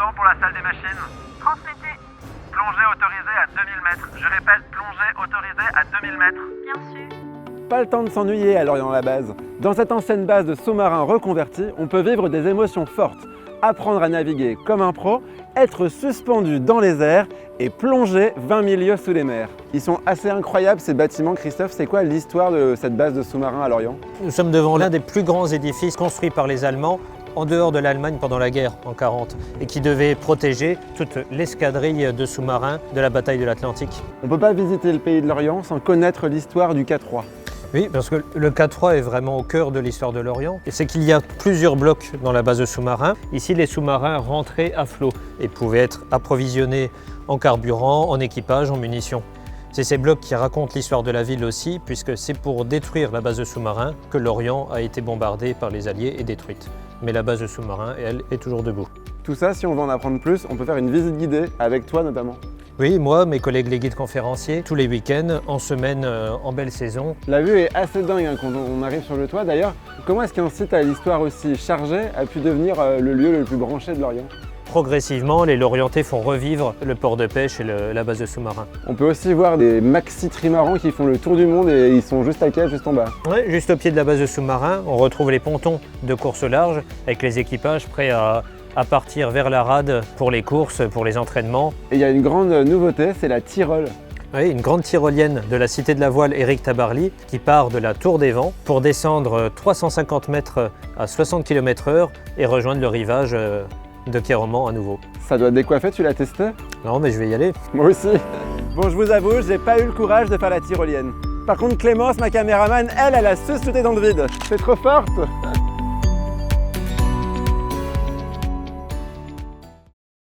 Commandant pour la salle des machines. Transmettez. Plongée autorisée à 2000 mètres. Je répète, plongée autorisée à 2000 mètres. Bien sûr. Pas le temps de s'ennuyer à Lorient-la-Base. Dans cette ancienne base de sous-marins reconvertis, on peut vivre des émotions fortes, apprendre à naviguer comme un pro, être suspendu dans les airs et plonger 20 000 lieues sous les mers. Ils sont assez incroyables ces bâtiments. Christophe, c'est quoi l'histoire de cette base de sous-marins à Lorient? Nous sommes devant l'un des plus grands édifices construits par les Allemands en dehors de l'Allemagne pendant la guerre en 1940 et qui devait protéger toute l'escadrille de sous-marins de la bataille de l'Atlantique. On ne peut pas visiter le pays de l'Orient sans connaître l'histoire du K3. Oui, parce que le K3 est vraiment au cœur de l'histoire de l'Orient. Et c'est qu'il y a plusieurs blocs dans la base de sous-marins. Ici, les sous-marins rentraient à flot et pouvaient être approvisionnés en carburant, en équipage, en munitions. C'est ces blocs qui racontent l'histoire de la ville aussi, puisque c'est pour détruire la base de sous-marins que l'Orient a été bombardé par les Alliés et détruite. Mais la base de sous-marins, elle, est toujours debout. Tout ça, si on veut en apprendre plus, on peut faire une visite guidée avec toi notamment. Oui, moi, mes collègues les guides conférenciers, tous les week-ends, en semaine, en belle saison. La vue est assez dingue hein, quand on arrive sur le toit. D'ailleurs, comment est-ce qu'un site à l'histoire aussi chargée a pu devenir le lieu le plus branché de l'Orient? Progressivement, les Lorientais font revivre le port de pêche et la base de sous-marins. On peut aussi voir des maxi-trimarans qui font le tour du monde et ils sont juste à quai, juste en bas. Oui, juste au pied de la base de sous-marins, on retrouve les pontons de course au large avec les équipages prêts à partir vers la rade pour les courses, pour les entraînements. Et il y a une grande nouveauté, c'est la Tyrol. Oui, une grande tyrolienne de la Cité de la Voile Éric Tabarly qui part de la Tour des Vents pour descendre 350 mètres à 60 km/h et rejoindre le rivage de Quiroman à nouveau. Ça doit te décoiffer, tu l'as testé? Non, mais je vais y aller. Moi aussi. Bon, je vous avoue, j'ai pas eu le courage de faire la tyrolienne. Par contre, Clémence, ma caméraman, elle a su sauter dans le vide. C'est trop forte.